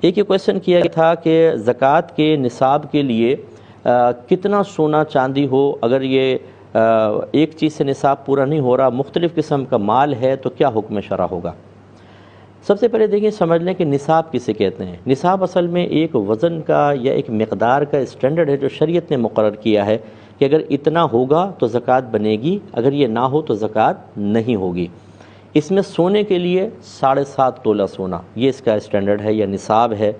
ایک یہ کویشچن کیا گیا تھا کہ زکوٰۃ کے نصاب کے لیے کتنا سونا چاندی ہو، اگر یہ ایک چیز سے نصاب پورا نہیں ہو رہا، مختلف قسم کا مال ہے تو کیا حکم شرع ہوگا؟ سب سے پہلے دیکھیں، سمجھ لیں کہ نصاب کسے کہتے ہیں۔ نصاب اصل میں ایک وزن کا یا ایک مقدار کا اسٹینڈرڈ ہے جو شریعت نے مقرر کیا ہے کہ اگر اتنا ہوگا تو زکوٰۃ بنے گی، اگر یہ نہ ہو تو زکوٰۃ نہیں ہوگی۔ اس میں سونے کے لیے 7.5 تولہ سونا، یہ اس کا اسٹینڈرڈ ہے یا نصاب ہے۔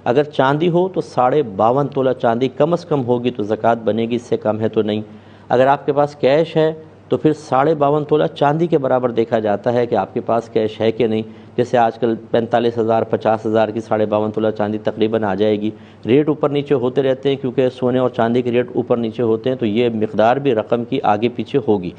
اگر چاندی ہو تو 52.5 تولہ چاندی کم از کم ہوگی تو زکوٰۃ بنے گی، اس سے کم ہے تو نہیں۔ اگر آپ کے پاس کیش ہے تو پھر 52.5 تولہ چاندی کے برابر دیکھا جاتا ہے کہ آپ کے پاس کیش ہے کہ نہیں۔ جیسے آج کل 45,000 50,000 کی 52.5 تولہ چاندی تقریباً آ جائے گی۔ ریٹ اوپر نیچے ہوتے رہتے ہیں کیونکہ سونے اور چاندی کے ریٹ اوپر نیچے ہوتے ہیں، تو یہ مقدار بھی رقم کی آگے پیچھے ہوگی۔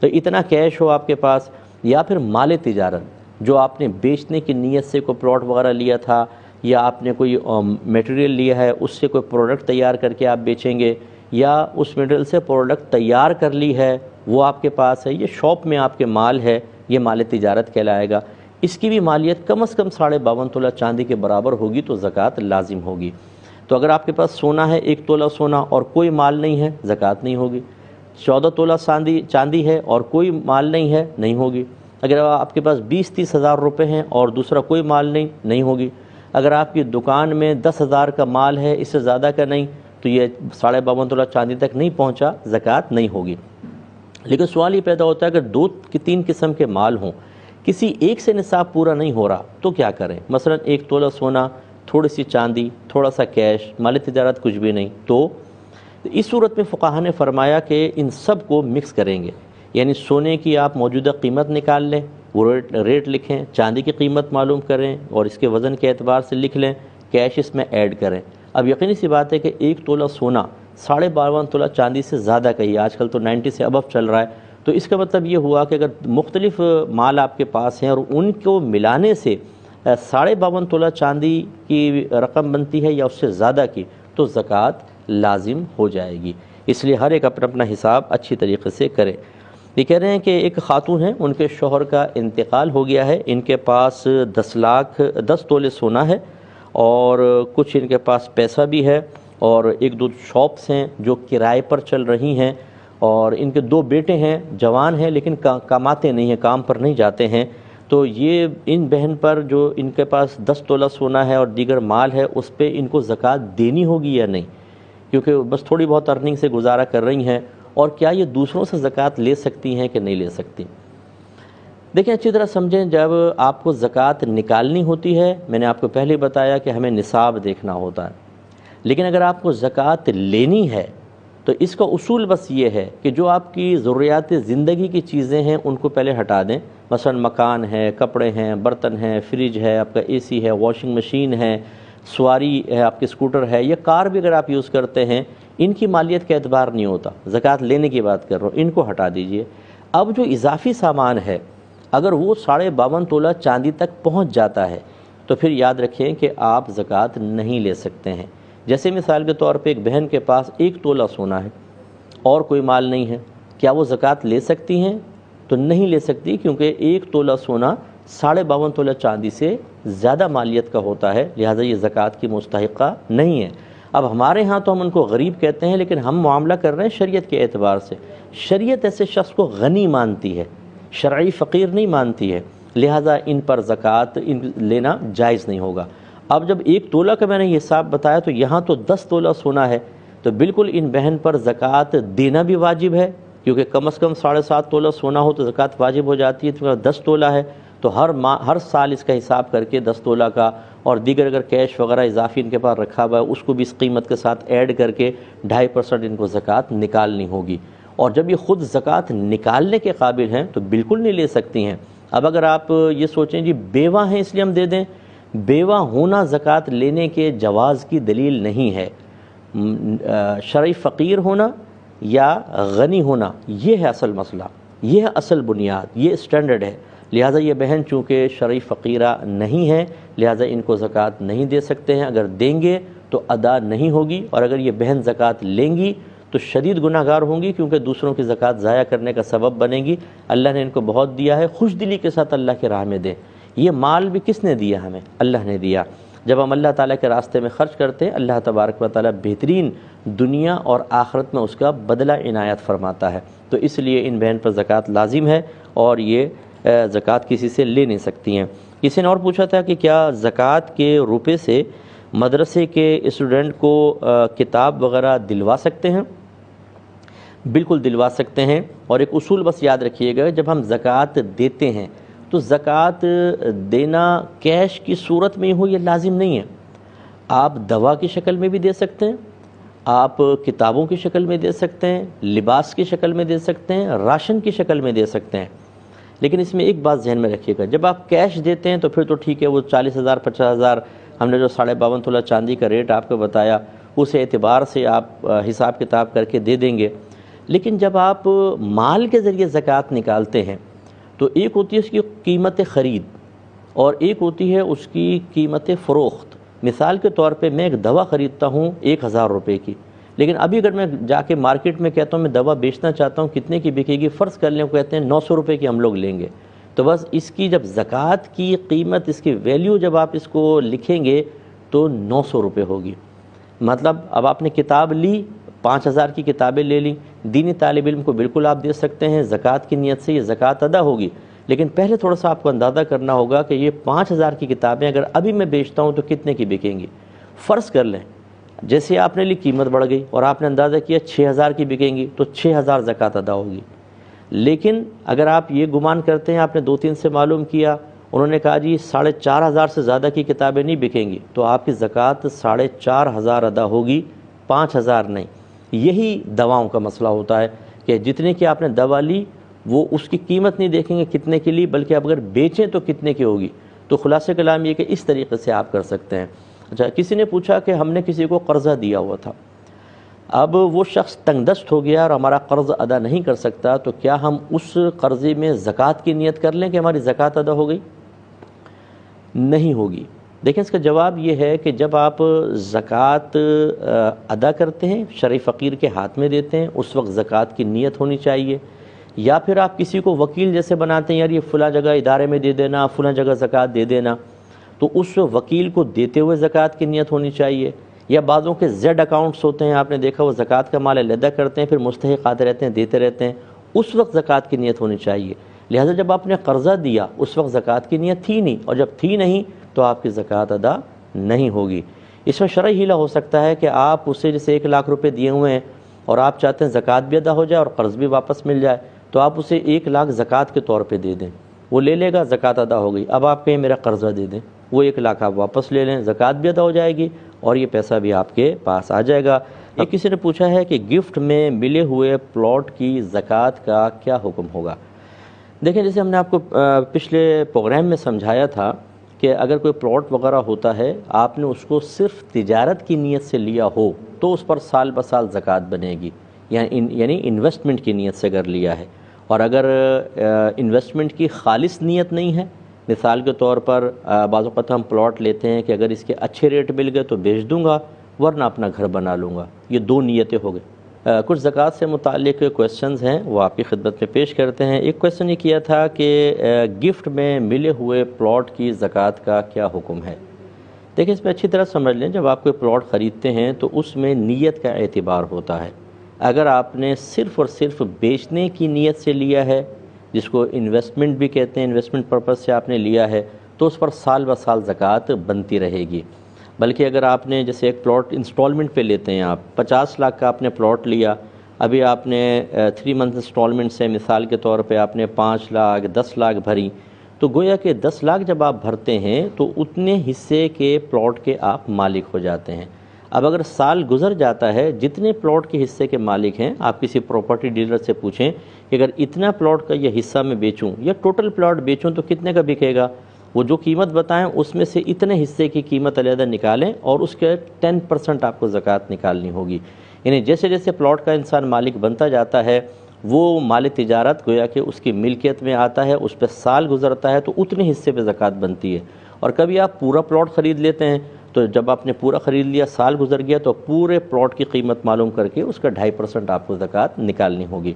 تو اتنا کیش ہو آپ کے پاس، یا پھر مال تجارت جو آپ نے بیچنے کی نیت سے کوئی پلاٹ وغیرہ لیا تھا، یا آپ نے کوئی میٹیریل لیا ہے، اس سے کوئی پروڈکٹ تیار کر کے آپ بیچیں گے، یا اس میٹیریل سے پروڈکٹ تیار کر لی ہے وہ آپ کے پاس ہے، یہ شاپ میں آپ کے مال ہے، یہ مال تجارت کہلائے گا۔ اس کی بھی مالیت کم از کم 52.5 تولہ چاندی کے برابر ہوگی تو زکوٰۃ لازم ہوگی۔ تو اگر آپ کے پاس سونا ہے 1 تولہ سونا اور کوئی مال نہیں ہے، زکوٰۃ نہیں ہوگی۔ 14 تولہ چاندی ہے اور کوئی مال نہیں ہے، نہیں ہوگی۔ اگر آپ کے پاس 20-30 ہزار روپے ہیں اور دوسرا کوئی مال نہیں ہوگی۔ اگر آپ کی دکان میں 10,000 کا مال ہے، اس سے زیادہ کا نہیں، تو یہ 52.5 تولہ چاندی تک نہیں پہنچا، زکوٰۃ نہیں ہوگی۔ لیکن سوال یہ پیدا ہوتا ہے اگر 2-3 قسم کے مال ہوں، کسی ایک سے نصاب پورا نہیں ہو رہا تو کیا کریں؟ مثلا 1 تولہ سونا، تھوڑی سی چاندی، تھوڑا سا کیش، مال تجارت کچھ بھی نہیں، تو اس صورت میں فقہاء نے فرمایا کہ ان سب کو مکس کریں گے، یعنی سونے کی آپ موجودہ قیمت نکال لیں، وہ ریٹ لکھیں، چاندی کی قیمت معلوم کریں اور اس کے وزن کے اعتبار سے لکھ لیں، کیش اس میں ایڈ کریں۔ اب یقینی سی بات ہے کہ 1 تولہ سونا 52.5 تولہ چاندی سے زیادہ کا ہی، آج کل تو 90 سے ابو چل رہا ہے، تو اس کا مطلب یہ ہوا کہ اگر مختلف مال آپ کے پاس ہیں اور ان کو ملانے سے 52.5 تولہ چاندی کی رقم بنتی ہے یا اس سے زیادہ کی، تو زکوٰۃ لازم ہو جائے گی۔ اس لیے ہر ایک اپنا اپنا حساب اچھی طریقے سے کرے۔ یہ کہہ رہے ہیں کہ ایک خاتون ہیں، ان کے شوہر کا انتقال ہو گیا ہے، ان کے پاس 10 تولے سونا ہے اور کچھ ان کے پاس پیسہ بھی ہے، اور 1-2 شاپس ہیں جو کرائے پر چل رہی ہیں، اور ان کے 2 بیٹے ہیں، جوان ہیں لیکن کماتے نہیں ہیں، کام پر نہیں جاتے ہیں۔ تو یہ ان بہن پر جو ان کے پاس 10 تولہ سونا ہے اور دیگر مال ہے، اس پہ ان کو زکوٰۃ دینی ہوگی یا نہیں؟ کیونکہ بس تھوڑی بہت ارننگ سے گزارا کر رہی ہیں، اور کیا یہ دوسروں سے زکوٰۃ لے سکتی ہیں کہ نہیں لے سکتی؟ دیکھیں اچھی طرح سمجھیں، جب آپ کو زکوٰۃ نکالنی ہوتی ہے، میں نے آپ کو پہلے بتایا کہ ہمیں نصاب دیکھنا ہوتا ہے، لیکن اگر آپ کو زکوٰۃ لینی ہے تو اس کا اصول بس یہ ہے کہ جو آپ کی ضروریات زندگی کی چیزیں ہیں ان کو پہلے ہٹا دیں۔ مثلا مکان ہے، کپڑے ہیں، برتن ہیں، فریج ہے، آپ کا اے سی ہے، واشنگ مشین ہے، سواری ہے، آپ کے اسکوٹر ہے، یا کار بھی اگر آپ یوز کرتے ہیں، ان کی مالیت کا اعتبار نہیں ہوتا، زکوٰۃ لینے کی بات کر رہا ہوں، ان کو ہٹا دیجئے۔ اب جو اضافی سامان ہے، اگر وہ 52.5 تولہ چاندی تک پہنچ جاتا ہے تو پھر یاد رکھیں کہ آپ زکوٰۃ نہیں لے سکتے ہیں۔ جیسے مثال کے طور پہ ایک بہن کے پاس 1 تولہ سونا ہے اور کوئی مال نہیں ہے، کیا وہ زکوٰۃ لے سکتی ہیں؟ تو نہیں لے سکتی، کیونکہ 1 تولہ سونا 52.5 تولہ چاندی سے زیادہ مالیت کا ہوتا ہے، لہٰذا یہ زکوٰۃ کی مستحقہ نہیں ہے۔ اب ہمارے ہاں تو ہم ان کو غریب کہتے ہیں، لیکن ہم معاملہ کر رہے ہیں شریعت کے اعتبار سے۔ شریعت ایسے شخص کو غنی مانتی ہے، شرعی فقیر نہیں مانتی ہے، لہٰذا ان پر زکوٰۃ لینا جائز نہیں ہوگا۔ اب جب 1 تولہ کا میں نے یہ حساب بتایا تو یہاں تو 10 تولہ سونا ہے، تو بالکل ان بہن پر زکوٰۃ دینا بھی واجب ہے، کیونکہ کم از کم 7.5 تولہ سونا ہو تو زکوٰۃ واجب ہو جاتی ہے۔ تو 10 تولہ ہے تو ہر سال اس کا حساب کر کے 10 تولہ کا، اور دیگر اگر کیش وغیرہ اضافی ان کے پاس رکھا ہوا ہے اس کو بھی اس قیمت کے ساتھ ایڈ کر کے 2.5% ان کو زکوٰۃ نکالنی ہوگی۔ اور جب یہ خود زکوٰۃ نکالنے کے قابل ہیں تو بالکل نہیں لے سکتی ہیں۔ اب اگر آپ یہ سوچیں جی بیوہ ہیں اس لیے ہم دے دیں، بیوہ ہونا زکوٰۃ لینے کے جواز کی دلیل نہیں ہے۔ شرعی فقیر ہونا یا غنی ہونا، یہ ہے اصل مسئلہ، یہ ہے اصل بنیاد، یہ اسٹینڈرڈ ہے۔ لہٰذا یہ بہن چونکہ شرعی فقیرہ نہیں ہے، لہٰذا ان کو زکوٰۃ نہیں دے سکتے ہیں، اگر دیں گے تو ادا نہیں ہوگی، اور اگر یہ بہن زکوٰۃ لیں گی تو شدید گناہ گار ہوں گی، کیونکہ دوسروں کی زکوٰۃ ضائع کرنے کا سبب بنے گی۔ اللہ نے ان کو بہت دیا ہے، خوش دلی کے ساتھ اللہ کی راہ میں دیں۔ یہ مال بھی کس نے دیا؟ ہمیں اللہ نے دیا۔ جب ہم اللہ تعالیٰ کے راستے میں خرچ کرتے ہیں اللہ تبارک و تعالیٰ بہترین دنیا اور آخرت میں اس کا بدلہ عنایت فرماتا ہے۔ تو اس لیے ان بہن پر زکوٰۃ لازم ہے اور یہ زکوٰۃ کسی سے لے نہیں سکتی ہیں۔ کسی نے اور پوچھا تھا کہ کیا زکوٰۃ کے روپے سے مدرسے کے اسٹوڈنٹ کو کتاب وغیرہ دلوا سکتے ہیں؟ بالکل دلوا سکتے ہیں، اور ایک اصول بس یاد رکھیے گا، جب ہم زکوٰۃ دیتے ہیں تو زکوٰۃ دینا کیش کی صورت میں ہو یہ لازم نہیں ہے۔ آپ دوا کی شکل میں بھی دے سکتے ہیں، آپ کتابوں کی شکل میں دے سکتے ہیں، لباس کی شکل میں دے سکتے ہیں، راشن کی شکل میں دے سکتے ہیں۔ لیکن اس میں ایک بات ذہن میں رکھیے گا، جب آپ کیش دیتے ہیں تو پھر تو ٹھیک ہے، وہ 40,000 50,000 ہم نے جو 52.5 تولہ چاندی کا ریٹ آپ کو بتایا اس اعتبار سے آپ حساب کتاب کر کے دے دیں گے۔ لیکن جب آپ مال کے ذریعے زکوٰۃ نکالتے ہیں تو ایک ہوتی ہے اس کی قیمت خرید اور ایک ہوتی ہے اس کی قیمت فروخت۔ مثال کے طور پہ میں ایک دوا خریدتا ہوں 1,000 روپے کی، لیکن ابھی اگر میں جا کے مارکیٹ میں کہتا ہوں میں دوا بیچنا چاہتا ہوں، کتنے کی بکے گی؟ فرض کر لیں، کہتے ہیں 900 روپے کی ہم لوگ لیں گے، تو بس اس کی جب زکوٰۃ کی قیمت، اس کی ویلیو جب آپ اس کو لکھیں گے تو 900 روپے ہوگی۔ مطلب اب آپ نے کتاب لی، 5,000 کی کتابیں لے لیں، دینی طالب علم کو بالکل آپ دے سکتے ہیں، زکوٰۃ کی نیت سے یہ زکوٰۃ ادا ہوگی، لیکن پہلے تھوڑا سا آپ کو اندازہ کرنا ہوگا کہ یہ 5,000 کی کتابیں اگر ابھی میں بیچتا ہوں تو کتنے کی بکیں گی۔ فرض کر لیں جیسے آپ نے لی قیمت بڑھ گئی اور آپ نے اندازہ کیا 6,000 کی بکیں گی تو 6,000 زکوٰۃ ادا ہوگی۔ لیکن اگر آپ یہ گمان کرتے ہیں، آپ نے 2-3 سے معلوم کیا، انہوں نے کہا جی 4,500 سے زیادہ کی کتابیں نہیں بکیں گی، تو آپ کی زکوٰۃ 4,500 ادا ہوگی، 5,000 نہیں۔ یہی دواؤں کا مسئلہ ہوتا ہے کہ جتنے کی آپ نے دوا لی وہ اس کی قیمت نہیں دیکھیں گے کتنے کی لی، بلکہ اب اگر بیچیں تو کتنے کی ہوگی۔ تو خلاصہ کلام یہ کہ اس طریقے سے آپ کر سکتے ہیں۔ اچھا، کسی نے پوچھا کہ ہم نے کسی کو قرضہ دیا ہوا تھا، اب وہ شخص تنگ دست ہو گیا اور ہمارا قرض ادا نہیں کر سکتا، تو کیا ہم اس قرضے میں زکوٰۃ کی نیت کر لیں کہ ہماری زکوٰۃ ادا ہو گئی؟ نہیں ہوگی۔ دیکھیں اس کا جواب یہ ہے کہ جب آپ زکوٰۃ ادا کرتے ہیں، شرعی فقیر کے ہاتھ میں دیتے ہیں، اس وقت زکوٰۃ کی نیت ہونی چاہیے، یا پھر آپ کسی کو وکیل جیسے بناتے ہیں، یار یہ فلاں جگہ ادارے میں دے دینا، فلاں جگہ زکوٰۃ دے دینا، تو اس وکیل کو دیتے ہوئے زکوٰۃ کی نیت ہونی چاہیے۔ یا بعضوں کے زیڈ اکاؤنٹس ہوتے ہیں، آپ نے دیکھا وہ زکوٰۃ کا مال علیحدہ کرتے ہیں، پھر مستحق آتے رہتے ہیں، دیتے رہتے ہیں، اس وقت زکوٰۃ کی نیت ہونی چاہیے۔ لہٰذا جب آپ نے قرضہ دیا اس وقت زکوٰۃ کی نیت تھی نہیں، اور جب تھی نہیں تو آپ کی زکوٰۃ ادا نہیں ہوگی۔ اس میں شرعی ہیلہ ہو سکتا ہے کہ آپ اسے جیسے 1,00,000 روپے دیے ہوئے ہیں اور آپ چاہتے ہیں زکوٰۃ بھی ادا ہو جائے اور قرض بھی واپس مل جائے، تو آپ اسے 1,00,000 زکوٰۃ کے طور پہ دے دیں، وہ لے لے گا، زکوٰۃ ادا ہو گئی۔ اب آپ کہیں میرا قرضہ دے دیں، وہ 1,00,000 آپ واپس لے لیں، زکوٰۃ بھی ادا ہو جائے گی اور یہ پیسہ بھی آپ کے پاس آ جائے گا۔ اب کسی نے پوچھا ہے کہ گفٹ میں ملے ہوئے پلاٹ کی زکوٰۃ کا کیا حکم ہوگا؟ دیکھیں جیسے ہم نے آپ کو پچھلے پروگرام میں سمجھایا تھا کہ اگر کوئی پلاٹ وغیرہ ہوتا ہے، آپ نے اس کو صرف تجارت کی نیت سے لیا ہو تو اس پر سال بسال زکوٰۃ بنے گی، یعنی انویسٹمنٹ کی نیت سے اگر لیا ہے۔ اور اگر انویسٹمنٹ کی خالص نیت نہیں ہے، مثال کے طور پر بعض اوقات ہم پلاٹ لیتے ہیں کہ اگر اس کے اچھے ریٹ مل گئے تو بیچ دوں گا ورنہ اپنا گھر بنا لوں گا، یہ 2 نیتیں ہو گئی۔ کچھ زکوٰۃ سے متعلق کویسچنز ہیں وہ آپ کی خدمت میں پیش کرتے ہیں۔ ایک کویسچن یہ کیا تھا کہ گفٹ میں ملے ہوئے پلاٹ کی زکوٰۃ کا کیا حکم ہے؟ دیکھیں اس میں اچھی طرح سمجھ لیں، جب آپ کوئی پلاٹ خریدتے ہیں تو اس میں نیت کا اعتبار ہوتا ہے۔ اگر آپ نے صرف اور صرف بیچنے کی نیت سے لیا ہے، جس کو انویسٹمنٹ بھی کہتے ہیں، انویسٹمنٹ پرپس سے آپ نے لیا ہے، تو اس پر سال بہ سال زکوٰۃ بنتی رہے گی۔ بلکہ اگر آپ نے جیسے ایک پلاٹ انسٹالمنٹ پہ لیتے ہیں، آپ 50 لاکھ کا آپ نے پلاٹ لیا، ابھی آپ نے 3 منتھ انسٹالمنٹ سے مثال کے طور پہ آپ نے 5 لاکھ 10 لاکھ بھری، تو گویا کہ 10 لاکھ جب آپ بھرتے ہیں تو اتنے حصے کے پلاٹ کے آپ مالک ہو جاتے ہیں۔ اب اگر سال گزر جاتا ہے، جتنے پلاٹ کے حصے کے مالک ہیں، آپ کسی پراپرٹی ڈیلر سے پوچھیں کہ اگر اتنا پلاٹ کا یہ حصہ میں بیچوں یا ٹوٹل پلاٹ بیچوں تو کتنے کا بکے گا، وہ جو قیمت بتائیں اس میں سے اتنے حصے کی قیمت علیحدہ نکالیں اور اس کے 10% آپ کو زکوٰۃ نکالنی ہوگی۔ یعنی جیسے جیسے پلاٹ کا انسان مالک بنتا جاتا ہے، وہ مال تجارت گویا کہ اس کی ملکیت میں آتا ہے، اس پہ سال گزرتا ہے تو اتنے حصے پہ زکوٰۃ بنتی ہے۔ اور کبھی آپ پورا پلاٹ خرید لیتے ہیں، تو جب آپ نے پورا خرید لیا، سال گزر گیا، تو پورے پلاٹ کی قیمت معلوم کر کے اس کا 2.5% آپ کو زکوٰۃ نکالنی ہوگی۔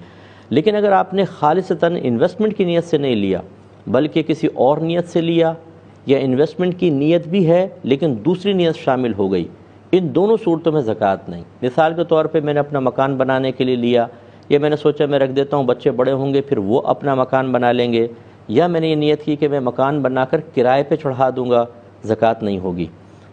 لیکن اگر آپ نے خالصتاً انویسٹمنٹ کی نیت سے نہیں لیا بلکہ کسی اور نیت سے لیا، یا انویسٹمنٹ کی نیت بھی ہے لیکن دوسری نیت شامل ہو گئی، ان دونوں صورتوں میں زکوٰۃ نہیں۔ مثال کے طور پہ میں نے اپنا مکان بنانے کے لیے لیا، یا میں نے سوچا میں رکھ دیتا ہوں، بچے بڑے ہوں گے پھر وہ اپنا مکان بنا لیں گے، یا میں نے یہ نیت کی کہ میں مکان بنا کر کرائے پہ چڑھا دوں گا، زکوٰۃ نہیں ہوگی۔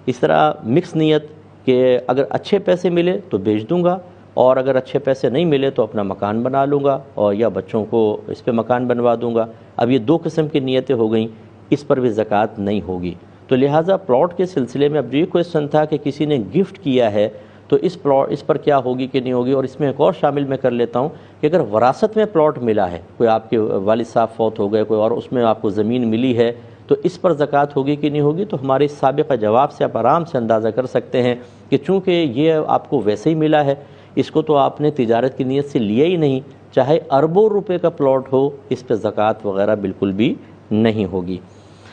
اس طرح مکس نیت کہ اگر اچھے پیسے ملے تو بیچ دوں گا، اور اگر اچھے پیسے نہیں ملے تو اپنا مکان بنا لوں گا، اور یا بچوں کو اس پہ مکان بنوا دوں گا۔ اب یہ دو قسم کی نیتیں ہو گئیں، اس پر بھی زکوٰۃ نہیں ہوگی۔ تو لہٰذا پلاٹ کے سلسلے میں اب یہ کویشچن تھا کہ کسی نے گفٹ کیا ہے تو اس پر کیا ہوگی کہ نہیں ہوگی، اور اس میں ایک اور شامل میں کر لیتا ہوں کہ اگر وراثت میں پلاٹ ملا ہے، کوئی آپ کے والد صاحب فوت ہو گئے، کوئی اور اس میں آپ کو زمین ملی ہے، تو اس پر زکوٰۃ ہوگی کہ نہیں ہوگی، تو ہمارے سابقہ جواب سے آپ آرام سے اندازہ کر سکتے ہیں کہ چونکہ یہ آپ کو ویسے ہی ملا ہے، اس کو تو آپ نے تجارت کی نیت سے لیا ہی نہیں، چاہے اربوں روپے کا پلاٹ ہو، اس پہ زکوٰۃ وغیرہ بالکل بھی نہیں ہوگی۔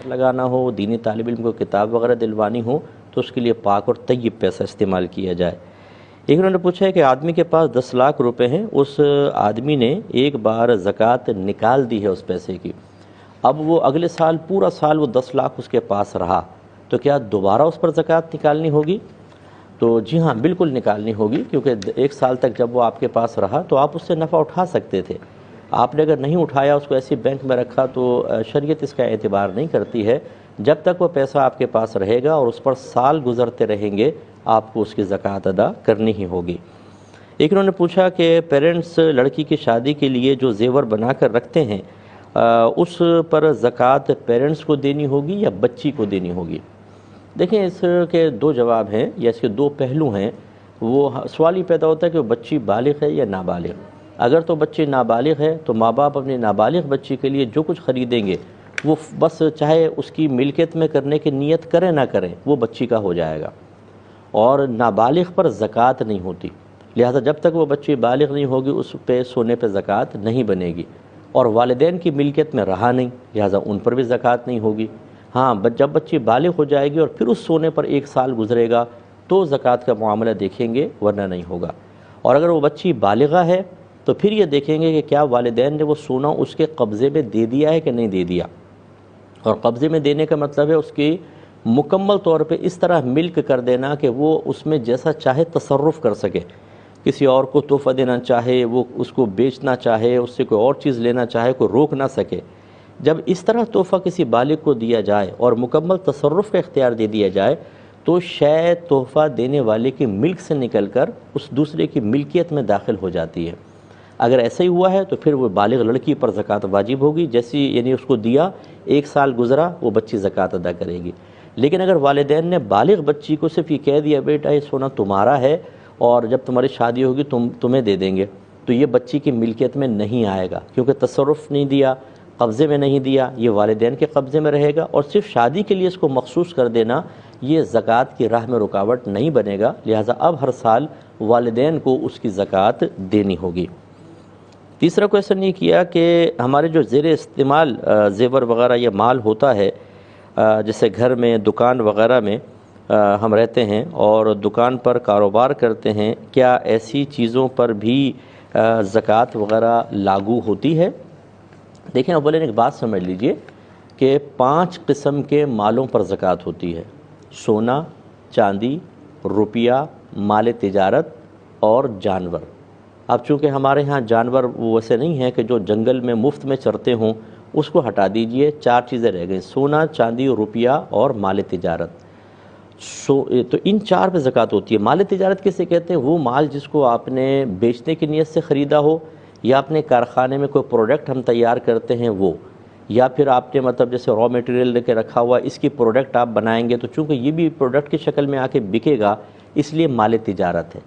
لگانا ہو، دینی طالب علم کو کتاب وغیرہ دلوانی ہو تو اس کے لیے پاک اور طیب پیسہ استعمال کیا جائے۔ ایک انہوں نے پوچھا ہے کہ آدمی کے پاس 10 لاکھ روپے ہیں، اس آدمی نے ایک بار زکوٰۃ نکال دی ہے اس پیسے کی، اب وہ اگلے سال پورا سال وہ 10 لاکھ اس کے پاس رہا، تو کیا دوبارہ اس پر زکوٰۃ نکالنی ہوگی؟ تو جی ہاں، بالکل نکالنی ہوگی، کیونکہ ایک سال تک جب وہ آپ کے پاس رہا تو آپ اس سے نفع اٹھا سکتے تھے۔ آپ نے اگر نہیں اٹھایا، اس کو ایسی بینک میں رکھا، تو شریعت اس کا اعتبار نہیں کرتی ہے۔ جب تک وہ پیسہ آپ کے پاس رہے گا اور اس پر سال گزرتے رہیں گے، آپ کو اس کی زکوٰۃ ادا کرنی ہی ہوگی۔ ایک انہوں نے پوچھا کہ پیرنٹس لڑکی کی شادی کے لیے جو زیور بنا کر رکھتے ہیں، اس پر زکوٰۃ پیرنٹس کو دینی ہوگی یا بچی کو دینی ہوگی؟ دیکھیں، اس کے دو جواب ہیں یا اس کے دو پہلو ہیں۔ وہ سوال ہی پیدا ہوتا ہے کہ وہ بچی بالغ ہے یا نابالغ۔ اگر تو بچی نابالغ ہے تو ماں باپ اپنی نابالغ بچی کے لیے جو کچھ خریدیں گے وہ بس چاہے اس کی ملکیت میں کرنے کی نیت کریں نہ کریں، وہ بچی کا ہو جائے گا، اور نابالغ پر زکوٰۃ نہیں ہوتی۔ لہذا جب تک وہ بچی بالغ نہیں ہوگی، اس پہ سونے پہ زکوٰۃ نہیں بنے گی، اور والدین کی ملکیت میں رہا نہیں، لہذا ان پر بھی زکوٰۃ نہیں ہوگی۔ ہاں، جب بچی بالغ ہو جائے گی اور پھر اس سونے پر ایک سال گزرے گا تو زکوٰۃ کا معاملہ دیکھیں گے، ورنہ نہیں ہوگا۔ اور اگر وہ بچی بالغہ ہے تو پھر یہ دیکھیں گے کہ کیا والدین نے وہ سونا اس کے قبضے میں دے دیا ہے کہ نہیں دے دیا، اور قبضے میں دینے کا مطلب ہے اس کی مکمل طور پہ اس طرح ملک کر دینا کہ وہ اس میں جیسا چاہے تصرف کر سکے، کسی اور کو تحفہ دینا چاہے، وہ اس کو بیچنا چاہے، اس سے کوئی اور چیز لینا چاہے، کوئی روک نہ سکے۔ جب اس طرح تحفہ کسی بالغ کو دیا جائے اور مکمل تصرف کا اختیار دے دیا جائے تو شے تحفہ دینے والے کی ملک سے نکل کر اس دوسرے کی ملکیت میں داخل ہو جاتی ہے۔ اگر ایسا ہی ہوا ہے تو پھر وہ بالغ لڑکی پر زکوٰۃ واجب ہوگی، جیسی یعنی اس کو دیا، ایک سال گزرا، وہ بچی زکوٰۃ ادا کرے گی۔ لیکن اگر والدین نے بالغ بچی کو صرف یہ کہہ دیا بیٹا یہ سونا تمہارا ہے اور جب تمہاری شادی ہوگی تمہیں دے دیں گے، تو یہ بچی کی ملکیت میں نہیں آئے گا، کیونکہ تصرف نہیں دیا، قبضے میں نہیں دیا، یہ والدین کے قبضے میں رہے گا، اور صرف شادی کے لیے اس کو مخصوص کر دینا یہ زکوٰۃ کی راہ میں رکاوٹ نہیں بنے گا، لہٰذا اب ہر سال والدین کو اس کی زکوٰۃ دینی ہوگی۔ تیسرا کویشچن یہ کیا کہ ہمارے جو زیر استعمال زیور وغیرہ یا مال ہوتا ہے، جیسے گھر میں، دکان وغیرہ میں ہم رہتے ہیں اور دکان پر کاروبار کرتے ہیں، کیا ایسی چیزوں پر بھی زکوٰۃ وغیرہ لاگو ہوتی ہے؟ دیکھیں، اولاً ایک بات سمجھ لیجئے کہ 5 قسم کے مالوں پر زکوٰۃ ہوتی ہے: سونا، چاندی، روپیہ، مال تجارت اور جانور۔ اب چونکہ ہمارے ہاں جانور وہ ویسے نہیں ہیں کہ جو جنگل میں مفت میں چرتے ہوں، اس کو ہٹا دیجئے، 4 چیزیں رہ گئیں: سونا، چاندی، روپیہ اور مال تجارت۔ تو ان 4 پہ زکوٰۃ ہوتی ہے۔ مال تجارت کسے کہتے ہیں؟ وہ مال جس کو آپ نے بیچنے کی نیت سے خریدا ہو، یا اپنے کارخانے میں کوئی پروڈکٹ ہم تیار کرتے ہیں وہ، یا پھر آپ نے مطلب جیسے را میٹیریل لے کے رکھا ہوا، اس کی پروڈکٹ آپ بنائیں گے، تو چونکہ یہ بھی پروڈکٹ کی شکل میں آ کے بکے گا، اس لیے مال تجارت ہے۔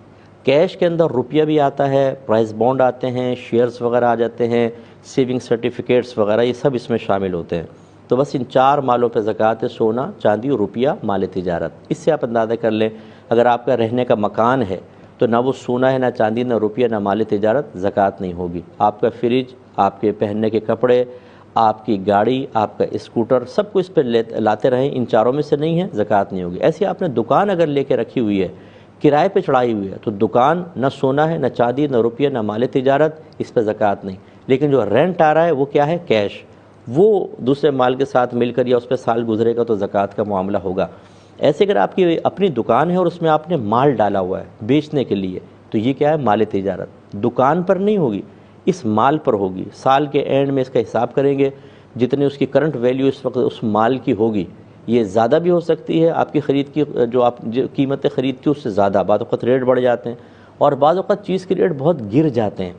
کیش کے اندر روپیہ بھی آتا ہے، پرائز بانڈ آتے ہیں، شیئرز وغیرہ آ جاتے ہیں، سیونگ سرٹیفکیٹس وغیرہ، یہ سب اس میں شامل ہوتے ہیں۔ تو بس ان 4 مالوں پہ زکوٰۃ ہے: سونا، چاندی، روپیہ، مال تجارت۔ اس سے آپ اندازہ کر لیں، اگر آپ کا رہنے کا مکان ہے تو نہ وہ سونا ہے، نہ چاندی، نہ روپیہ، نہ مال تجارت، زکوٰۃ نہیں ہوگی۔ آپ کا فریج، آپ کے پہننے کے کپڑے، آپ کی گاڑی، آپ کا اسکوٹر، سب کو اس پہ لاتے رہیں، ان 4 میں سے نہیں ہے، زکوٰۃ نہیں ہوگی۔ ایسے آپ نے دکان اگر لے کے رکھی ہوئی ہے، کرائے پہ چڑھائی ہوئی ہے، تو دکان نہ سونا ہے، نہ چاندی، نہ روپیہ، نہ مال تجارت، اس پہ زکوٰۃ نہیں۔ لیکن جو رینٹ آ رہا ہے وہ کیا ہے؟ کیش۔ وہ دوسرے مال کے ساتھ مل کر یا اس پہ سال گزرے گا تو زکوٰۃ کا معاملہ ہوگا۔ ایسے اگر آپ کی اپنی دکان ہے اور اس میں آپ نے مال ڈالا ہوا ہے بیچنے کے لیے، تو یہ کیا ہے؟ مال تجارت، دکان پر نہیں ہوگی، اس مال پر ہوگی۔ سال کے اینڈ میں اس کا حساب کریں گے، جتنے اس کی کرنٹ ویلیو اس وقت اس مال کی ہوگی، یہ زیادہ بھی ہو سکتی ہے آپ کی خرید کی، جو آپ قیمت خرید کی اس سے زیادہ، بعض اوقات ریٹ بڑھ جاتے ہیں اور بعض اوقات چیز کے ریٹ بہت گر جاتے ہیں،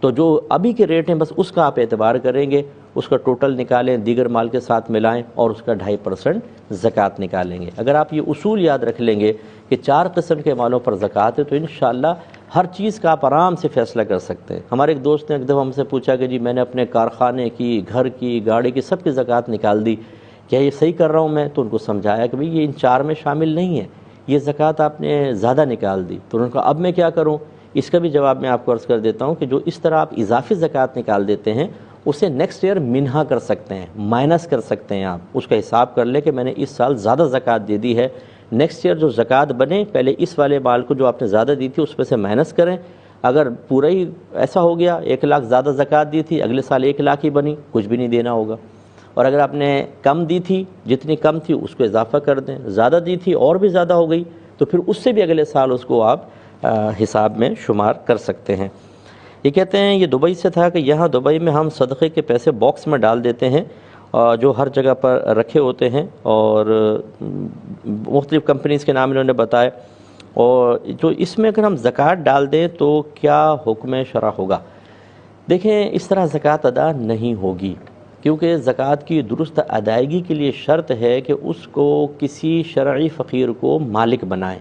تو جو ابھی کے ریٹ ہیں بس اس کا آپ اعتبار کریں گے، اس کا ٹوٹل نکالیں، دیگر مال کے ساتھ ملائیں اور اس کا 2.5% زکوٰۃ نکالیں گے۔ اگر آپ یہ اصول یاد رکھ لیں گے کہ 4 قسم کے مالوں پر زکوٰۃ ہے تو انشاءاللہ ہر چیز کا آپ آرام سے فیصلہ کر سکتے ہیں۔ ہمارے ایک دوست نے ایک دفعہ ہم سے پوچھا کہ جی میں نے اپنے کارخانے کی، گھر کی، گاڑی کی، سب کی زکوٰۃ نکال دی، کیا یہ صحیح کر رہا ہوں میں؟ تو ان کو سمجھایا کہ بھئی یہ ان 4 میں شامل نہیں ہے، یہ زکوٰۃ آپ نے زیادہ نکال دی۔ تو انہوں نے کہا اب میں کیا کروں؟ اس کا بھی جواب میں آپ کو عرض کر دیتا ہوں کہ جو اس طرح آپ اضافی زکوٰۃ نکال دیتے ہیں اسے نیکسٹ ایئر منہا کر سکتے ہیں، مائنس کر سکتے ہیں، آپ اس کا حساب کر لیں کہ میں نے اس سال زیادہ زکوٰۃ دے دی ہے، نیکسٹ ایئر جو زکوٰۃ بنے پہلے اس والے مال کو جو آپ نے زیادہ دی تھی اس میں سے مائنس کریں، اگر پورا ہی ایسا ہو گیا 1 لاکھ زیادہ زکوٰۃ دی تھی، اگلے سال 1 لاکھ ہی بنی، کچھ بھی نہیں دینا ہوگا، اور اگر آپ نے کم دی تھی، جتنی کم تھی اس کو اضافہ کر دیں، زیادہ دی تھی اور بھی زیادہ ہو گئی تو پھر اس سے بھی اگلے سال اس کو آپ حساب میں شمار کر سکتے ہیں۔ یہ کہتے ہیں یہ دبئی سے تھا کہ یہاں دبئی میں ہم صدقے کے پیسے باکس میں ڈال دیتے ہیں جو ہر جگہ پر رکھے ہوتے ہیں، اور مختلف کمپنیز کے نام انہوں نے بتائے، اور جو اس میں اگر ہم زکوٰۃ ڈال دیں تو کیا حکم شرع ہوگا؟ دیکھیں اس طرح زکوٰۃ ادا نہیں ہوگی، کیونکہ زکوٰۃ کی درست ادائیگی کے لیے شرط ہے کہ اس کو کسی شرعی فقیر کو مالک بنائیں۔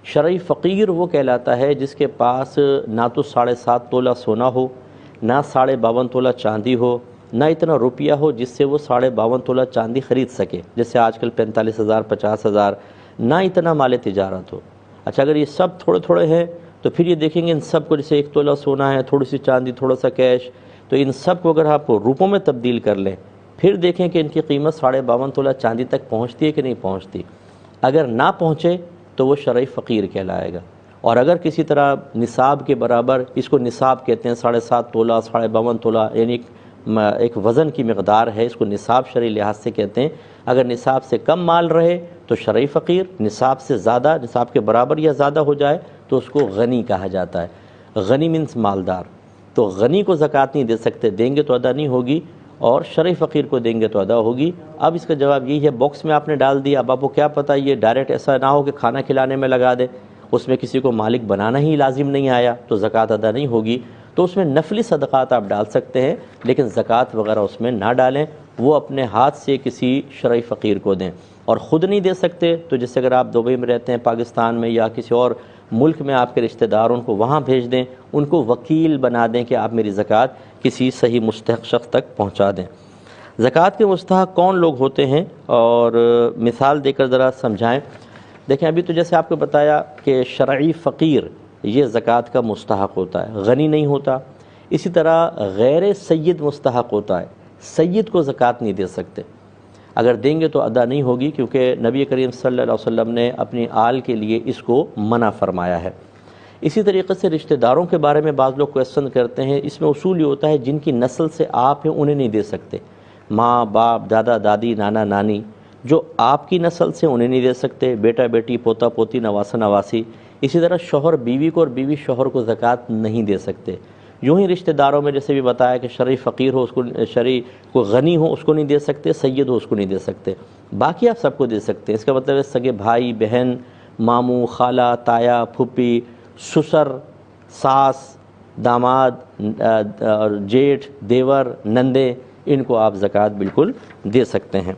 شرعی فقیر وہ کہلاتا ہے جس کے پاس نہ تو 7.5 تولہ سونا ہو، نہ 52.5 تولہ چاندی ہو، نہ اتنا روپیہ ہو جس سے وہ 52.5 تولہ چاندی خرید سکے، جیسے آج کل 45,000 50,000، نہ اتنا مال تجارت ہو۔ اچھا اگر یہ سب تھوڑے تھوڑے ہیں تو پھر یہ دیکھیں گے ان سب کو، جیسے 1 تولہ سونا ہے، تھوڑی سی چاندی، تھوڑا سا کیش، تو ان سب کو اگر آپ روپوں میں تبدیل کر لیں پھر دیکھیں کہ ان کی قیمت 52.5 تولہ چاندی تک پہنچتی ہے کہ نہیں پہنچتی۔ اگر نہ پہنچے تو وہ شرعی فقیر کہلائے گا، اور اگر کسی طرح نصاب کے برابر، اس کو نصاب کہتے ہیں، 7.5 تولہ 52.5 تولہ، یعنی ایک وزن کی مقدار ہے، اس کو نصاب شرعی لحاظ سے کہتے ہیں۔ اگر نصاب سے کم مال رہے تو شرعی فقیر، نصاب سے زیادہ، نصاب کے برابر یا زیادہ ہو جائے تو اس کو غنی کہا جاتا ہے۔ غنی مینس مالدار، تو غنی کو زکوٰۃ نہیں دے سکتے، دیں گے تو ادا نہیں ہوگی، اور شرعی فقیر کو دیں گے تو ادا ہوگی۔ اب اس کا جواب یہی ہے، باکس میں آپ نے ڈال دیا، اب آپ کو کیا پتہ یہ ڈائریکٹ ایسا نہ ہو کہ کھانا کھلانے میں لگا دے، اس میں کسی کو مالک بنانا ہی لازم نہیں آیا تو زکوٰۃ ادا نہیں ہوگی۔ تو اس میں نفلی صدقات آپ ڈال سکتے ہیں، لیکن زکوٰۃ وغیرہ اس میں نہ ڈالیں، وہ اپنے ہاتھ سے کسی شرعی فقیر کو دیں۔ اور خود نہیں دے سکتے تو جیسے اگر آپ دبئی میں رہتے ہیں، پاکستان میں، یا کسی اور ملک میں آپ کے رشتہ دار، ان کو وہاں بھیج دیں، ان کو وکیل بنا دیں کہ آپ میری زکوٰۃ کسی صحیح مستحق شخص تک پہنچا دیں۔ زکوٰۃ کے مستحق کون لوگ ہوتے ہیں، اور مثال دے کر ذرا سمجھائیں۔ دیکھیں ابھی تو جیسے آپ کو بتایا کہ شرعی فقیر یہ زکوٰۃ کا مستحق ہوتا ہے، غنی نہیں ہوتا۔ اسی طرح غیر سید مستحق ہوتا ہے، سید کو زکوٰۃ نہیں دے سکتے، اگر دیں گے تو ادا نہیں ہوگی، کیونکہ نبی کریم صلی اللہ علیہ وسلم نے اپنی آل کے لیے اس کو منع فرمایا ہے۔ اسی طریقے سے رشتہ داروں کے بارے میں بعض لوگ کویسچن کرتے ہیں، اس میں اصول یہ ہوتا ہے جن کی نسل سے آپ ہیں انہیں نہیں دے سکتے، ماں باپ، دادا دادی، نانا نانی، جو آپ کی نسل سے انہیں نہیں دے سکتے، بیٹا بیٹی، پوتا پوتی، نواسہ نواسی۔ اسی طرح شوہر بیوی کو اور بیوی شوہر کو زکوٰۃ نہیں دے سکتے۔ یوں ہی رشتہ داروں میں جیسے بھی بتایا کہ شرعی فقیر ہو اس کو، شرعی کوئی غنی ہو اس کو نہیں دے سکتے، سید ہو اس کو نہیں دے سکتے، باقی آپ سب کو دے سکتے ہیں۔ اس کا مطلب ہے سگے بھائی بہن، ماموں، خالہ، تایا، پھوپھی، سسر، ساس، داماد، جیٹھ، دیور، نندے، ان کو آپ زکوٰۃ بالکل دے سکتے ہیں۔